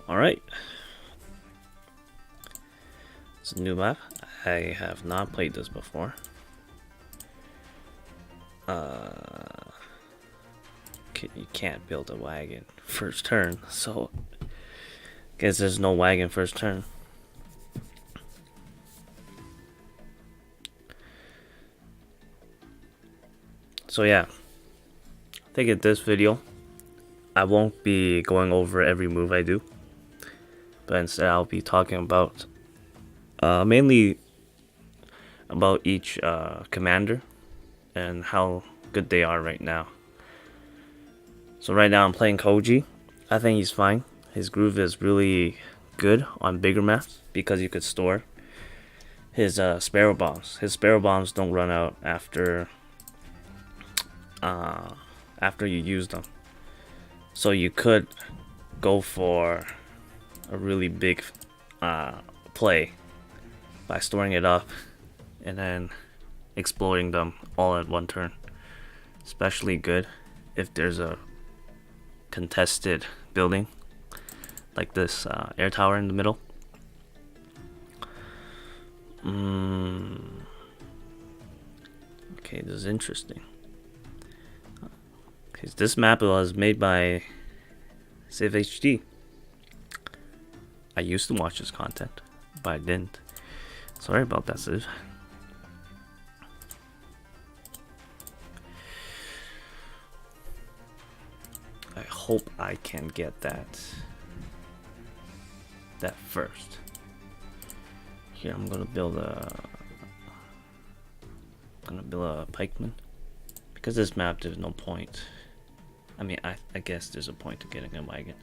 Alright. It's a new map. I have not played this before. You can't build a wagon first turn, so guess there's no wagon first turn. So yeah, I think in this video I won't be going over every move I do, but instead I'll be talking about mainly about each commander and how good they are right now. So right now I'm playing Koji. I think he's fine. His groove is really good on bigger maps because you could store his sparrow bombs. His sparrow bombs don't run out after you use them. So you could go for a really big play by storing it up and then exploding them all at one turn. Especially good if there's a contested building like this air tower in the middle. Okay, this is interesting. Okay, so this map was made by Save HD. I used to watch his content, but I didn't. Sorry about that, Siv. I hope I can get that first. Here I'm gonna build a pikeman because this map there's no point. I mean, I guess there's a point to getting a wagon,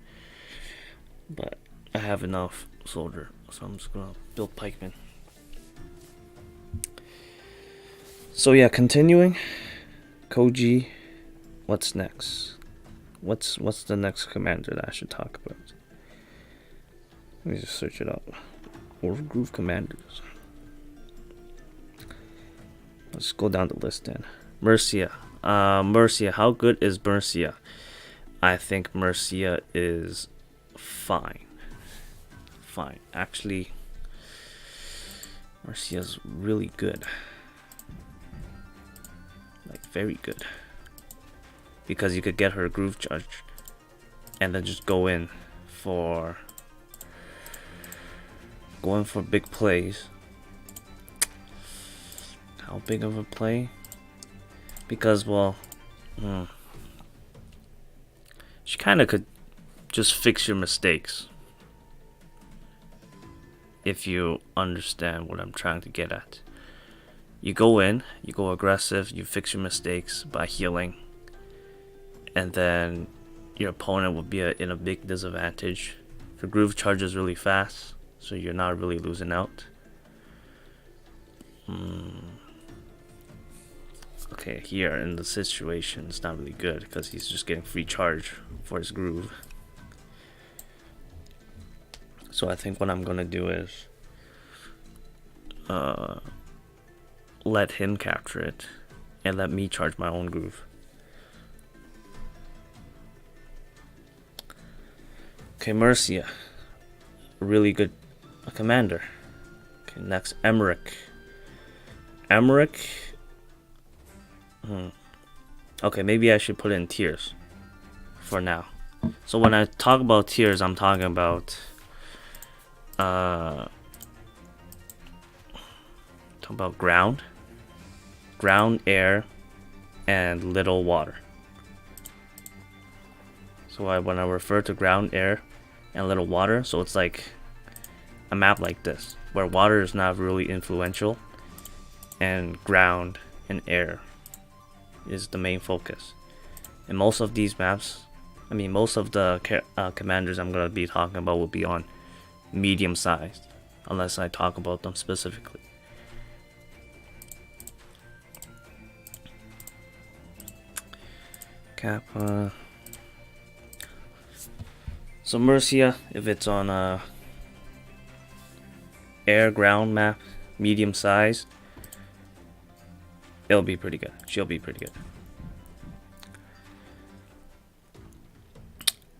but I have enough soldier, so I'm just gonna build pikeman. So yeah, continuing. Koji, what's next? What's the next commander that I should talk about? Let me just search it up. Wargroove commanders. Let's go down the list then. Mercia. Mercia. How good is Mercia? I think Mercia is fine. Fine. Actually, Mercia's really good. Like, very good. Because you could get her groove charge and then just go in for big plays. How big of a play? Because, well, she kind of could just fix your mistakes if you understand what I'm trying to get at. You go in, you go aggressive, you fix your mistakes by healing, and then your opponent will be in a big disadvantage. The groove charges really fast, so you're not really losing out. Okay, here in the situation, it's not really good because he's just getting free charge for his groove. So I think what I'm gonna do is let him capture it and let me charge my own groove. Okay, Mercia, really good commander. Okay, next Emmerich. Okay, maybe I should put it in tiers for now. So when I talk about tiers, I'm talking about ground, air, and little water. So when I refer to ground, air, and little water, so it's like a map like this where water is not really influential and ground and air is the main focus. And most of these maps, I mean most of the commanders I'm going to be talking about will be on medium sized unless I talk about them specifically. Kappa. So Mercia, if it's on a air ground map, medium size, it'll be pretty good. She'll be pretty good.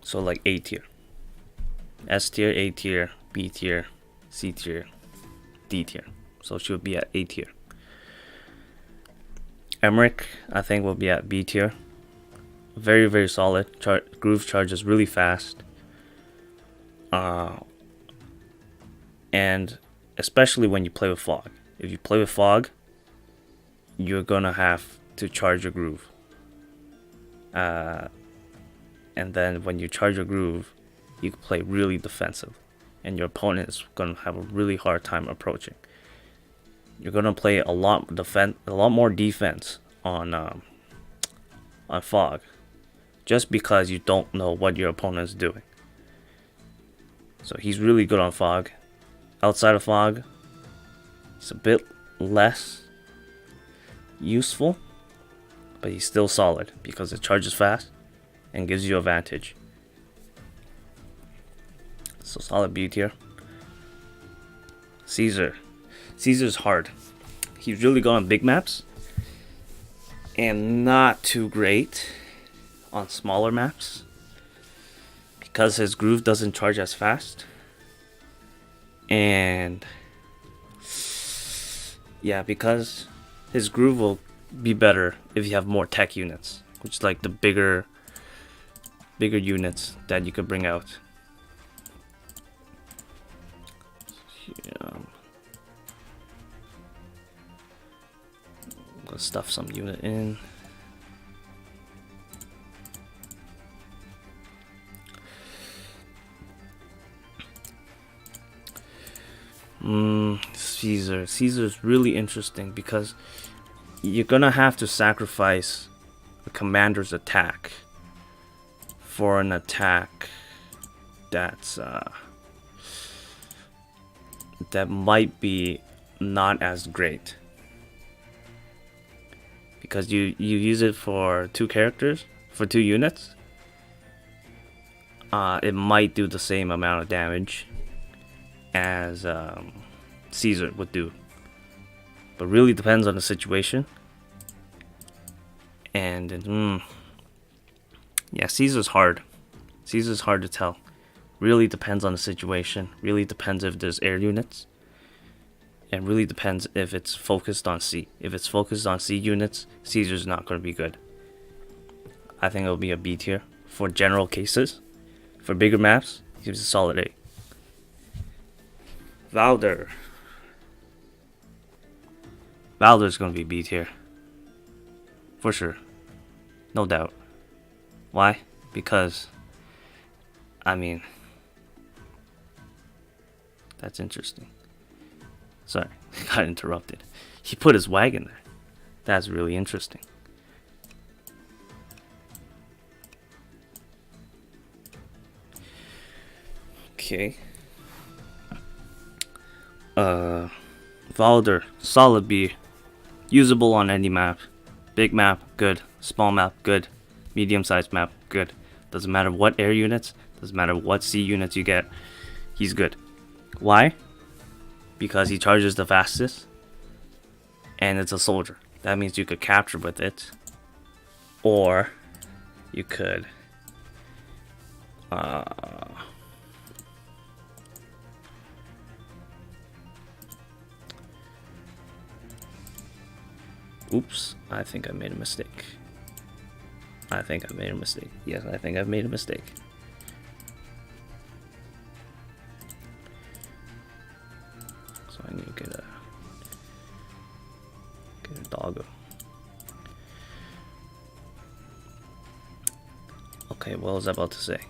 So like A tier. S tier, A tier, B tier, C tier, D tier. So she would be at A tier. Emmerich, I think, will be at B tier. Very, very solid. Groove charges really fast. And especially when you play with fog. If you play with fog, you're gonna have to charge your groove. And then when you charge your groove, you can play really defensive, and your opponent is gonna have a really hard time approaching. You're gonna play a lot more defense on fog, just because you don't know what your opponent is doing. So he's really good on fog. Outside of fog, he's a bit less useful, but he's still solid because it charges fast and gives you advantage. So solid B tier. Caesar's hard. He's really good on big maps and not too great on smaller maps because his groove doesn't charge as fast. And yeah, because his groove will be better if you have more tech units, which is like the bigger units that you could bring out. I'm gonna stuff some unit in. Caesar's really interesting because you're gonna have to sacrifice the commander's attack for an attack that's that might be not as great, because you use it for 2 characters, for 2 units. It might do the same amount of damage as Caesar would do, but really depends on the situation. And yeah, Caesar's hard to tell. Really depends on the situation. Really depends if there's air units, and really depends if it's focused on C. If it's focused on C units, Caesar's not going to be good. I think it'll be a B tier for general cases. For bigger maps, he's a solid A. Valder's gonna be B tier. For sure. No doubt. Why? Because, I mean, that's interesting. Sorry, got interrupted. He put his wagon there. That's really interesting. Okay. Valder, solid B. Usable on any map. Big map, good. Small map, good. Medium-sized map, good. Doesn't matter what air units, doesn't matter what C units you get, he's good. Why? Because he charges the fastest, and it's a soldier. That means you could capture with it, or you could oops, I think I made a mistake. Yes, I think I've made a mistake. So I need to get a doggo. Okay, what was I about to say?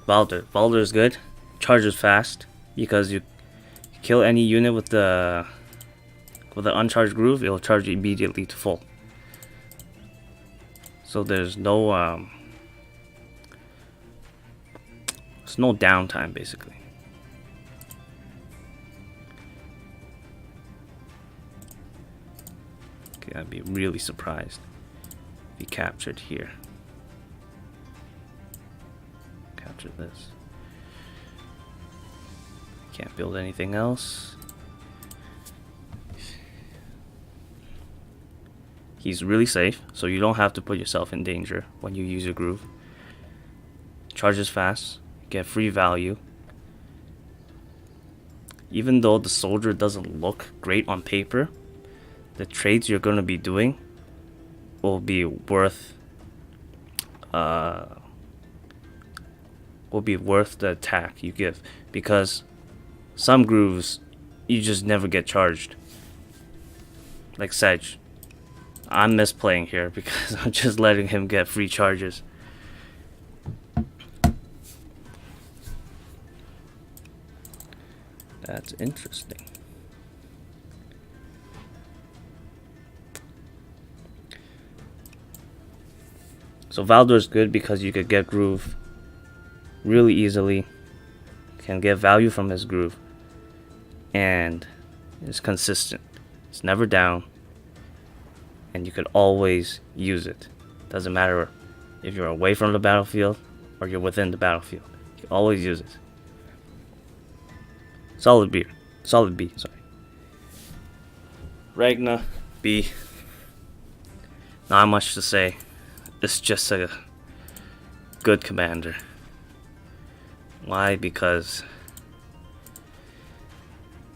Valder is good. Charges fast because you kill any unit with the uncharged groove, it'll charge immediately to full. So there's no downtime basically. Okay, I'd be really surprised if he captured here. Capture this. Can't build anything else. He's really safe, so you don't have to put yourself in danger when you use your groove. Charges fast, get free value, even though the soldier doesn't look great on paper, the trades you're going to be doing will be worth the attack you give, because some grooves you just never get charged. Like Sedge. I'm misplaying here because I'm just letting him get free charges. That's interesting. So Valdor's good because you could get groove really easily, can get value from his groove, and it's consistent. It's never down, and you could always use it. Doesn't matter if you're away from the battlefield or you're within the battlefield. You can always use it. Solid B, sorry. Ragna, B. Not much to say. It's just a good commander. Why? Because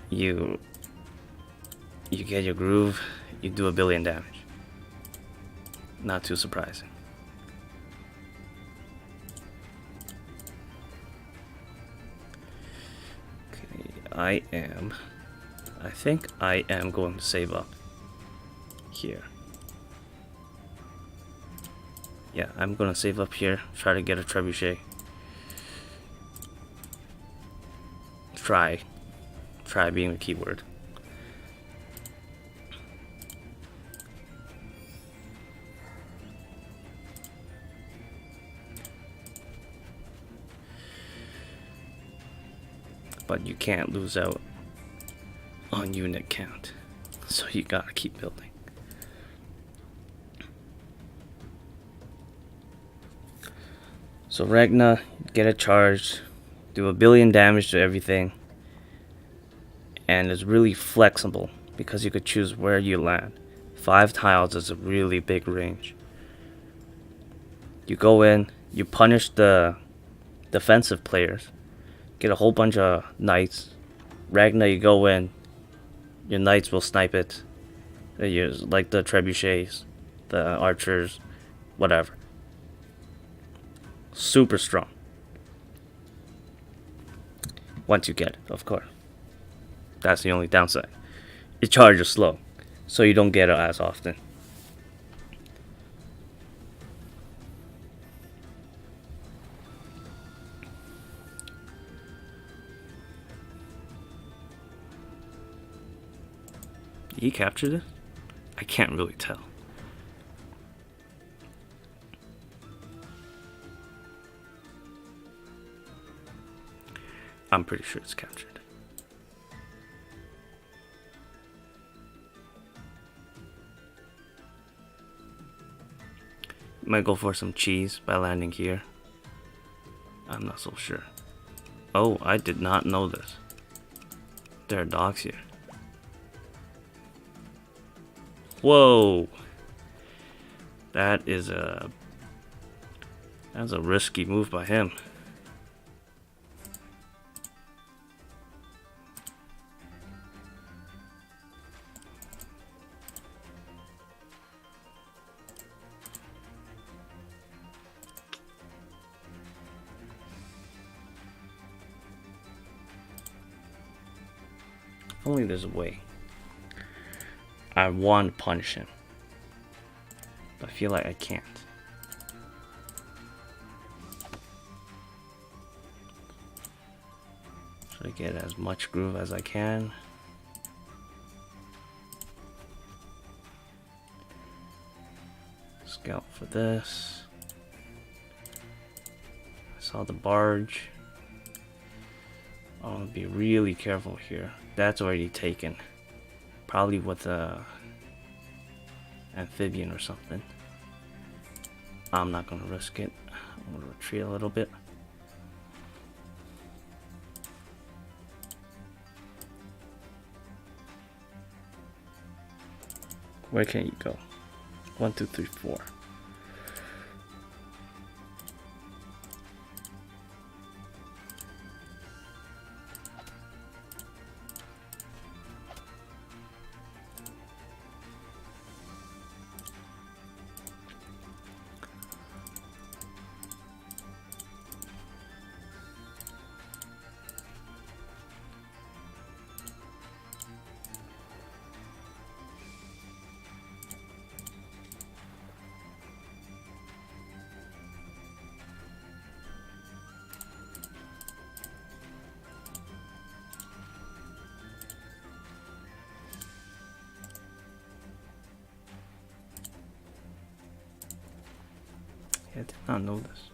you get your groove, you do 1 billion damage. Not too surprising. Okay, I think I am going to save up here. Yeah, I'm gonna save up here, try to get a trebuchet. Try being the keyword. But you can't lose out on unit count, so you gotta keep building. So Ragna, get it charged, do 1 billion damage to everything, and it's really flexible because you could choose where you land. 5 tiles is a really big range. You go in, you punish the defensive players, get a whole bunch of knights. Ragna, you go in, your knights will snipe it. They use like the trebuchets, the archers, whatever. Super strong. Once you get it, of course. That's the only downside. It charges slow, so you don't get it as often. He captured it? I can't really tell. I'm pretty sure it's captured. Might go for some cheese by landing here. I'm not so sure. Oh, I did not know this. There are dogs here. Whoa! That's a risky move by him. If only there's a way. I want to punish him, but I feel like I can't. Should I get as much groove as I can? Scout for this. I saw the barge. I want to be really careful here. That's already taken. Probably with a amphibian or something. I'm not gonna risk it. I'm gonna retreat a little bit. Where can you go? 1, 2, 3, 4. Yeah, I did not know this.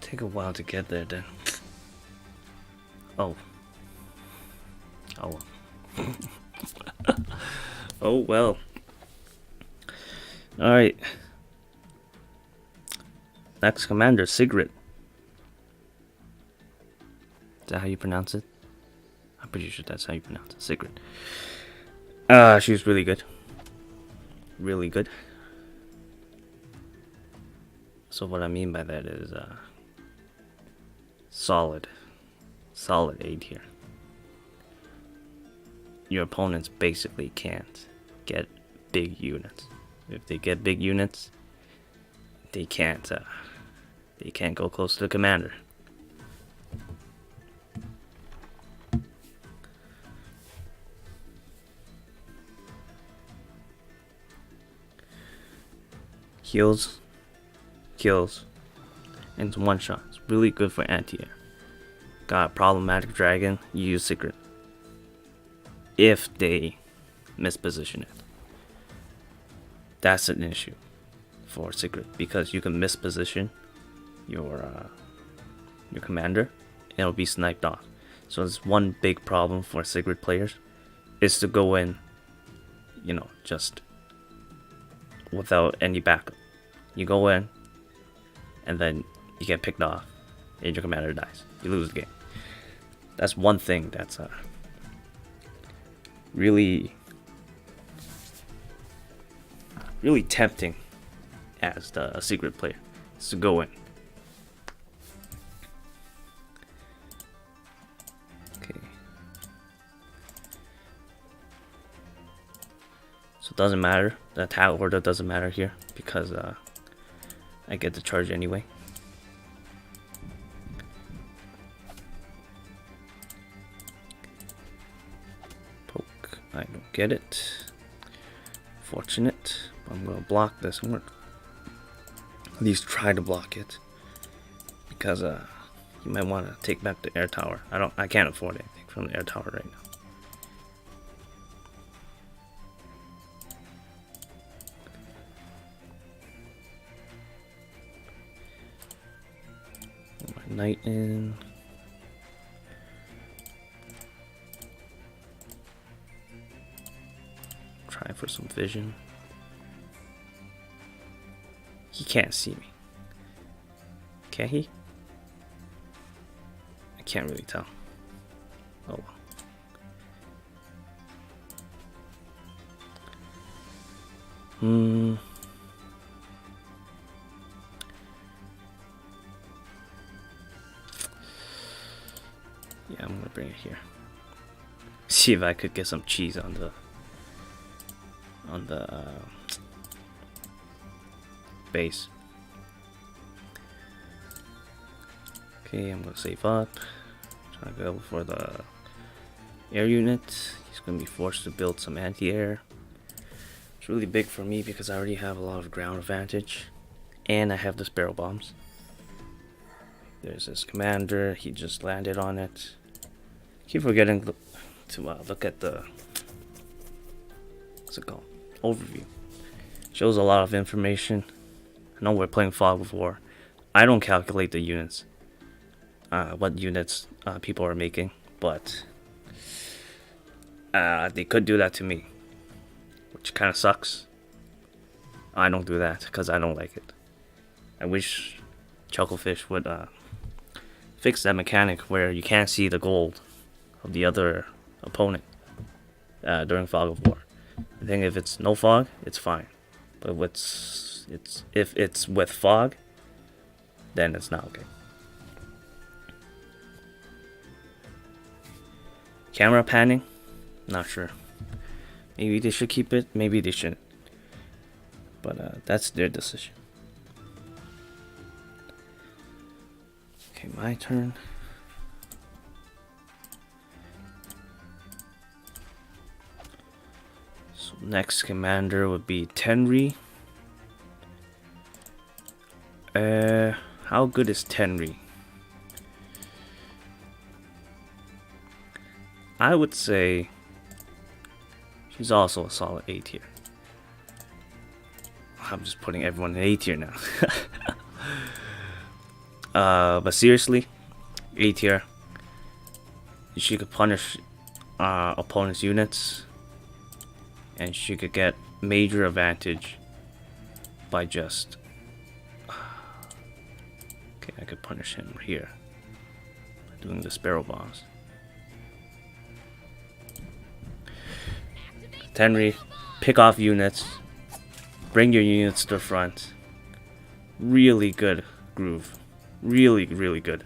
Take a while to get there then. Oh. Oh. Oh well. Alright. Next commander, Sigrid. Is that how you pronounce it? I'm pretty sure that's how you pronounce it. Sigrid. She was really good. Really good. So what I mean by that is solid. Solid A tier. Your opponents basically can't get big units. If they get big units, they can't go close to the commander. Heals, kills, and it's one shot. It's really good for anti-air. Got a problematic dragon, you use Secret. If they misposition it. That's an issue for Secret, because you can misposition your commander and it'll be sniped off. So it's one big problem for Secret players is to go in, you know, just without any backup. You go in and then you get picked off and your commander dies. You lose the game. That's one thing that's really tempting as a Secret player, is to go in. Okay. So it doesn't matter. The attack order doesn't matter here because I get the charge anyway. Poke. I don't get it. Fortunate. I'm gonna block this. I'm gonna at least try to block it because you might want to take back the air tower. I can't afford anything from the air tower right now. My knight in. Try for some vision. He can't see me. Can he? I can't really tell. Oh well. Yeah, I'm gonna bring it here. See if I could get some cheese on the base. Okay, I'm gonna save up. Trying to go for the air unit. He's gonna be forced to build some anti-air. It's really big for me because I already have a lot of ground advantage, and I have the sparrow bombs. There's this commander. He just landed on it. Keep forgetting to look at the what's it called? Overview. Shows a lot of information. I know we're playing Fog of War. I don't calculate the units, what units people are making, but they could do that to me, which kind of sucks. I don't do that because I don't like it. I wish Chucklefish would fix that mechanic where you can't see the gold of the other opponent during Fog of War. I think if it's no fog, it's fine. But if it's with fog, then it's not okay. Camera panning? Not sure. Maybe they should keep it, maybe they shouldn't. But that's their decision. Okay, my turn. So next commander would be Tenri. How good is Tenri? I would say she's also a solid A tier. I'm just putting everyone in A tier now. But seriously, A tier. She could punish opponent's units, and she could get major advantage by just. Okay, I could punish him here by doing the sparrow bombs. Tenri, pick off units, bring your units to the front. Really good groove. Really, really good.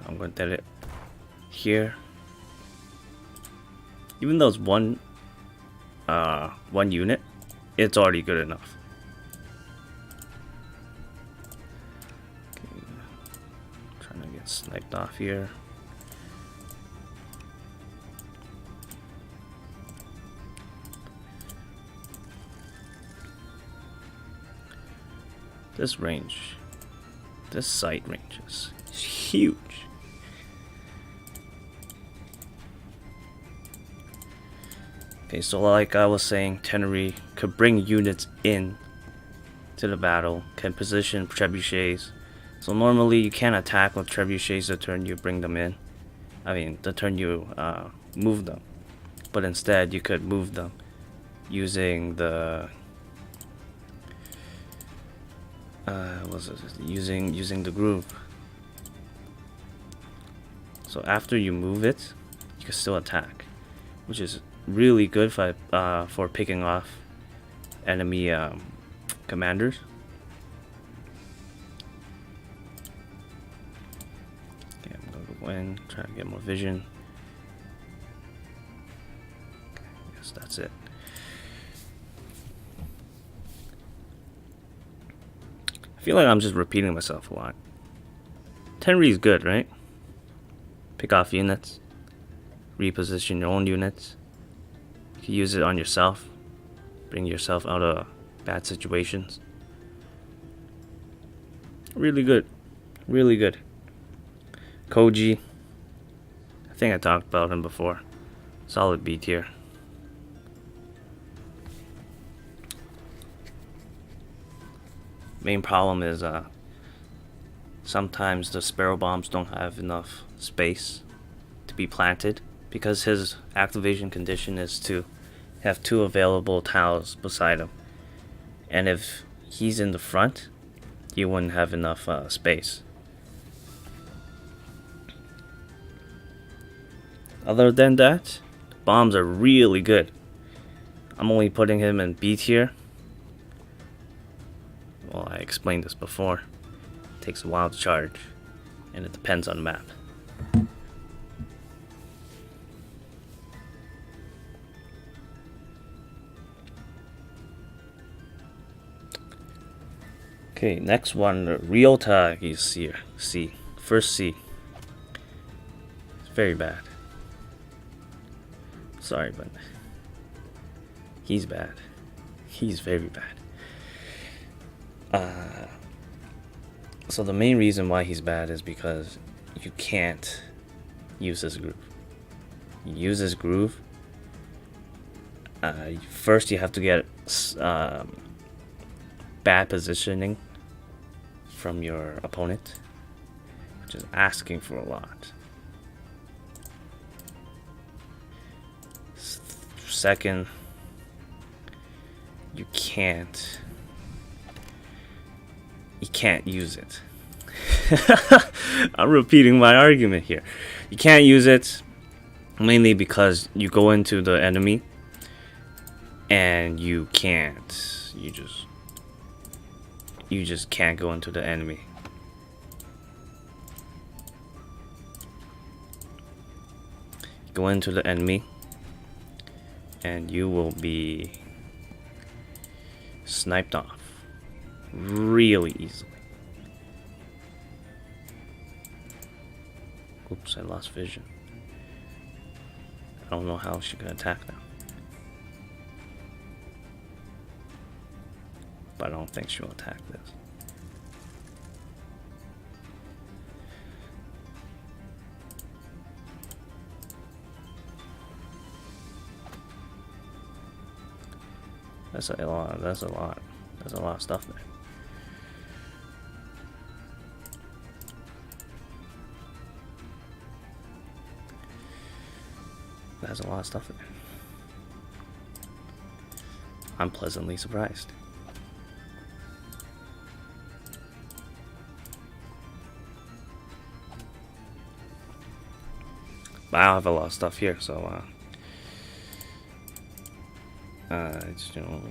I'm going to edit here. Even though it's one unit, it's already good enough. Okay. Trying to get sniped off here. This range, this sight range is huge. Okay, so like I was saying, Tenri could bring units in to the battle, can position trebuchets. So normally you can't attack with trebuchets the turn you bring them in. I mean, the turn you move them. But instead you could move them using the using the groove. So after you move it, you can still attack, which is really good for picking off enemy commanders. Okay, I'm gonna go in, try to get more vision. Okay, I guess that's it. I feel like I'm just repeating myself a lot. Tenri is good, right? Pick off units, reposition your own units. You can use it on yourself, bring yourself out of bad situations. Really good, really good. Koji, I think I talked about him before. Solid B tier. Main problem is sometimes the sparrow bombs don't have enough space to be planted, because his activation condition is to have 2 available tiles beside him, and if he's in the front, you wouldn't have enough space. Other than that, bombs are really good. I'm only putting him in B tier. Well, I explained this before. It takes a while to charge, and it depends on the map. Okay, next one, Ryota is here. C. First C. It's very bad. Sorry, but he's bad. He's very bad. So the main reason why he's bad is because you can't use this groove. You use this groove. First, you have to get bad positioning from your opponent, which is asking for a lot. Second, you can't use it. I'm repeating my argument here. You can't use it mainly because you go into the enemy and you just can't go into the enemy. Go into the enemy and you will be sniped off really easily. Oops, I lost vision. I don't know how she can attack now, but I don't think she'll attack this. That's a lot. That's a lot. That's a lot of stuff there. That's a lot of stuff there. I'm pleasantly surprised. But I have a lot of stuff here, so it's, you know,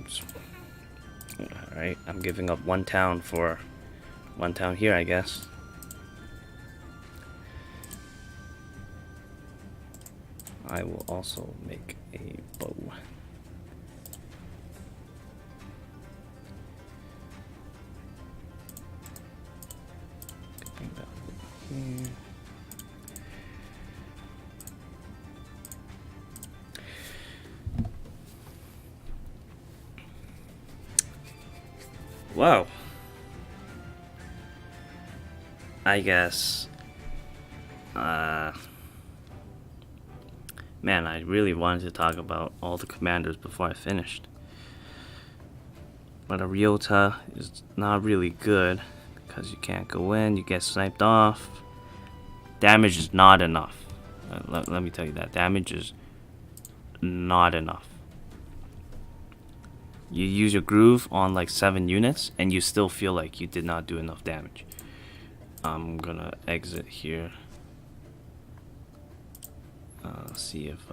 alright, I'm giving up one town for one town here, I guess. I will also make a bow. Bring that over here. Wow. I guess. Man, I really wanted to talk about all the commanders before I finished. But a Ryota is not really good because you can't go in, you get sniped off. Damage is not enough. Let me tell you that. Damage is not enough. You use your groove on like 7 units and you still feel like you did not do enough damage. I'm gonna exit here. See if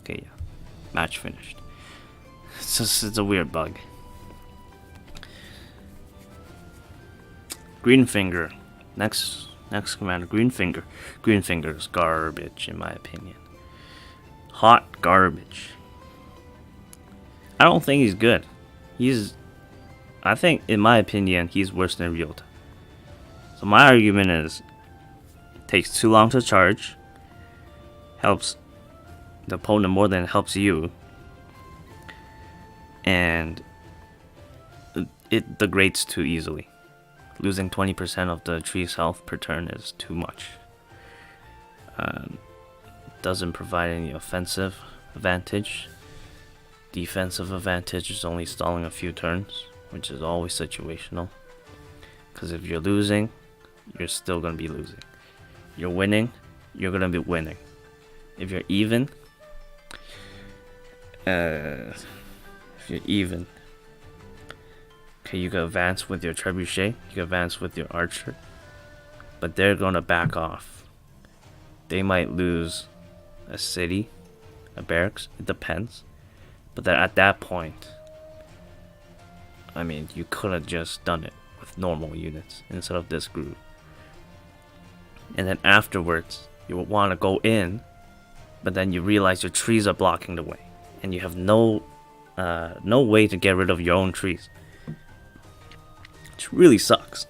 okay, yeah, match finished. It's a weird bug. Greenfinger, next commander. Greenfinger is garbage in my opinion. Hot garbage. I don't think he's good. I think in my opinion he's worse than Ryota. So my argument is, takes too long to charge. Helps the opponent more than it helps you, and it degrades too easily. Losing 20% of the tree's health per turn is too much. Doesn't provide any offensive advantage. Defensive advantage is only stalling a few turns, which is always situational. Because if you're losing, you're still gonna be losing. You're winning, you're gonna be winning. If you're even, okay, you can advance with your trebuchet, you can advance with your archer, but they're gonna back off. They might lose a city, a barracks, it depends. But at that point, I mean, you could have just done it with normal units instead of this group. And then afterwards, you will want to go in, but then you realize your trees are blocking the way, and you have no way to get rid of your own trees, which really sucks.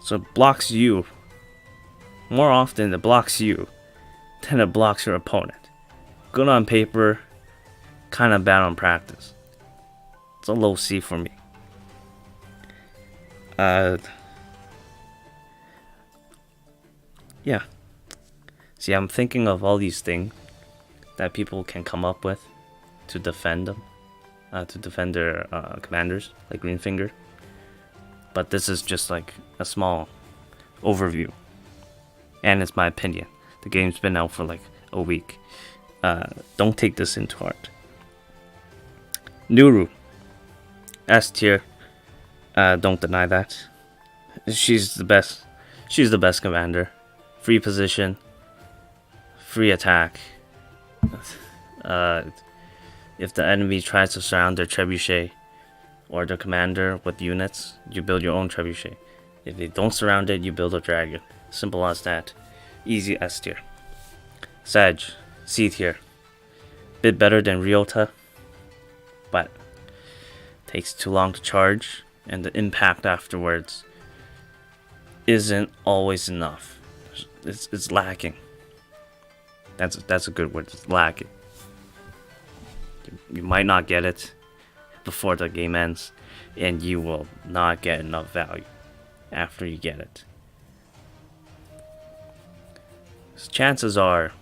So it blocks you. More often, it blocks you than it blocks your opponent. Good on paper, kind of bad on practice. It's a low C for me. Yeah. See, I'm thinking of all these things that people can come up with to defend them, to defend their commanders, like Greenfinger. But this is just like a small overview, and it's my opinion. The game's been out for like a week. Don't take this into heart. Nuru, S tier. Don't deny that. She's the best. She's the best commander. Free position. Free attack. If the enemy tries to surround their trebuchet or their commander with units, you build your own trebuchet. If they don't surround it, you build a dragon. Simple as that. Easy S tier. Sedge, C tier. Bit better than Ryota, but takes too long to charge, and the impact afterwards isn't always enough. It's lacking. That's a good word. It's lacking. You might not get it before the game ends, and you will not get enough value after you get it. So chances are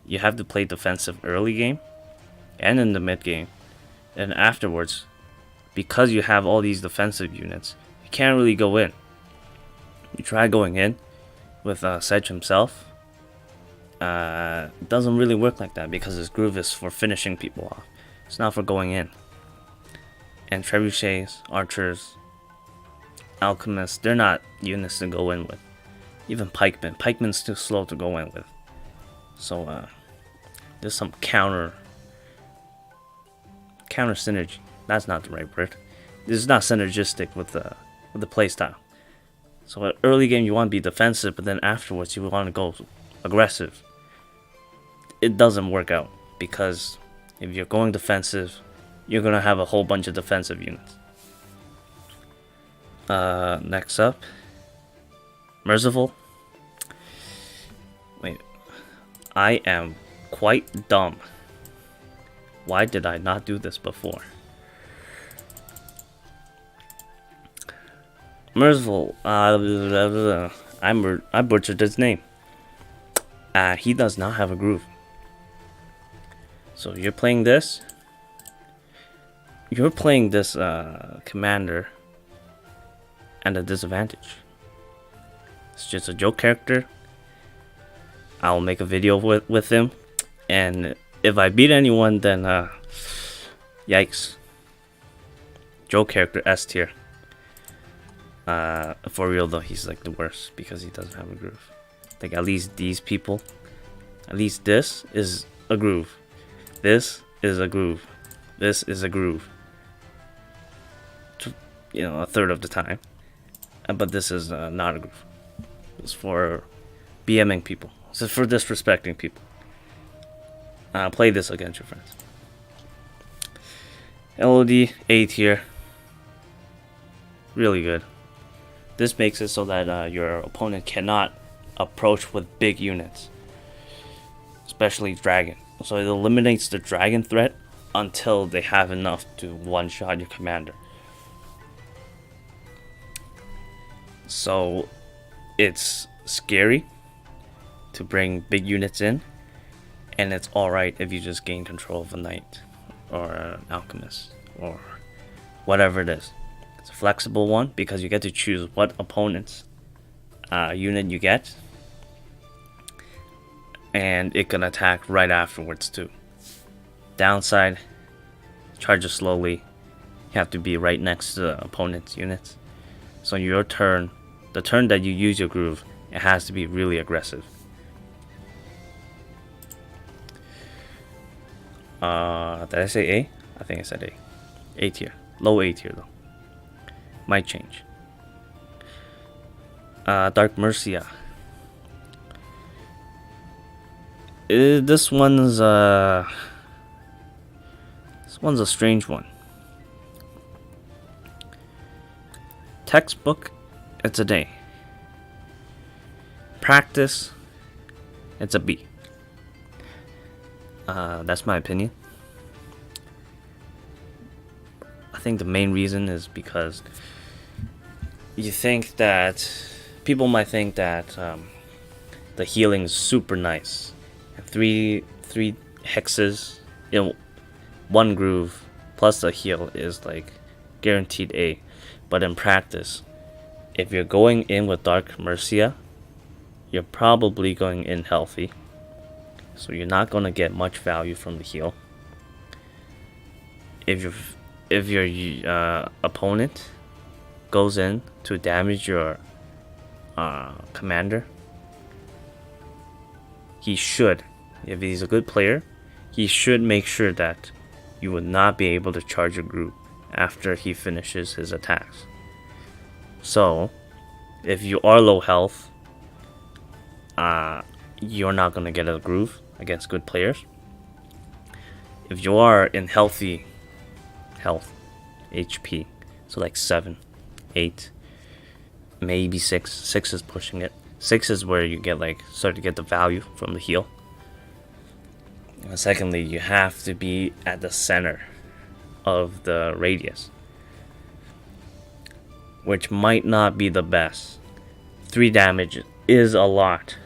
you have to play defensive early game, and in the mid game. And afterwards, because you have all these defensive units, you can't really go in. You try going in with Sedge himself. It doesn't really work like that because his groove is for finishing people off. It's not for going in. And trebuchets, archers, alchemists, they're not units to go in with. Even pikemen. Pikemen's too slow to go in with. So there's some counter synergy. That's not the right word. This is not synergistic with the playstyle. So at early game you want to be defensive, but then afterwards you want to go aggressive. It doesn't work out because if you're going defensive, you're gonna have a whole bunch of defensive units. Next up, Merciful. Wait, I am quite dumb. Why did I not do this before? Merciful. I butchered his name. He does not have a groove. So you're playing this. You're playing this commander at a disadvantage. It's just a joke character. I'll make a video with him, and if I beat anyone, then yikes. Joke character S tier. For real though, he's like the worst because he doesn't have a groove. Like at least these people, at least this is a groove. This is a groove. This is a groove. You know, a third of the time. But this is not a groove. It's for BMing people. It's for disrespecting people. Play this against your friends. LOD A tier. Really good. This makes it so that your opponent cannot approach with big units, especially dragon. So it eliminates the dragon threat until they have enough to one-shot your commander. So it's scary to bring big units in, and it's alright if you just gain control of a knight or an alchemist or whatever it is. It's a flexible one because you get to choose what opponent's unit you get, and it can attack right afterwards too. Downside, charges slowly. You have to be right next to the opponent's units. So your turn, the turn that you use your groove, it has to be really aggressive. Did I say A? I think I said A. A tier. Low A tier though. Might change. Dark Mercia. This one's a strange one. Textbook, it's an A. Practice, it's a B. That's my opinion. I think the main reason is because you think that people might think that the healing is super nice. Three hexes, you know, one groove plus a heal is like guaranteed A. But in practice, if you're going in with Dark Mercia, you're probably going in healthy, so you're not going to get much value from the heal. If your opponent goes in to damage your commander, he should, if he's a good player, he should make sure that you would not be able to charge your group after he finishes his attacks. So if you are low health, you're not going to get a groove against good players. If you are in healthy health, HP, so like 7, 8, maybe 6. 6 is pushing it. 6 is where you get start to get the value from the heal. And secondly, you have to be at the center of the radius, which might not be the best. 3 damage is a lot,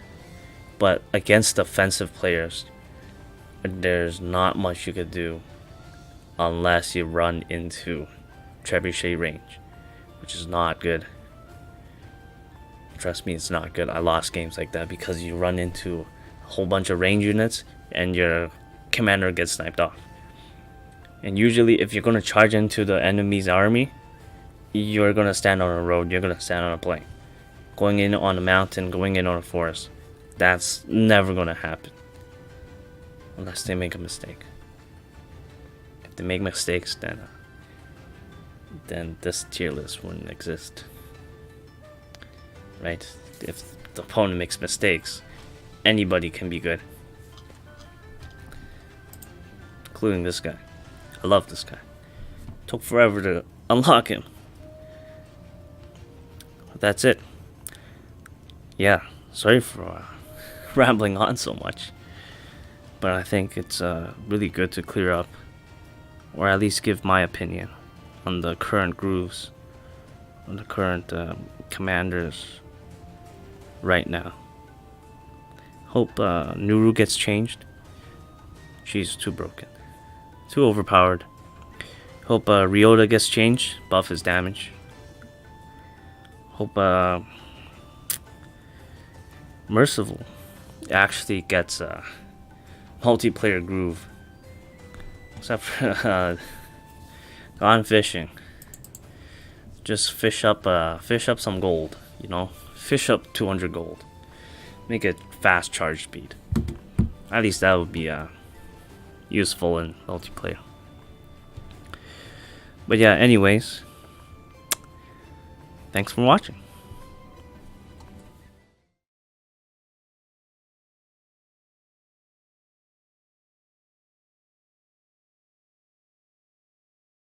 but against defensive players, there's not much you could do unless you run into trebuchet range, which is not good. Trust me, it's not good. I lost games like that because you run into a whole bunch of range units and your commander gets sniped off. And usually if you're going to charge into the enemy's army, you're going to stand on a road, you're going to stand on a plain. Going in on a mountain, going in on a forest, that's never going to happen. Unless they make a mistake. If they make mistakes, then this tier list wouldn't exist. Right? If the opponent makes mistakes, anybody can be good. Including this guy. I love this guy. Took forever to unlock him. But that's it. Yeah, sorry for rambling on so much. But I think it's really good to clear up, or at least give my opinion on the current grooves, on the current commanders right now. Hope Nuru gets changed. She's too broken. Too overpowered. Hope Ryota gets changed. Buff his damage. Hope Merciful actually gets multiplayer groove. Except for gone fishing. Just fish up some gold, you know? Fish up 200 gold. Make it fast charge speed. At least that would be useful in multiplayer. But yeah, anyways, thanks for watching.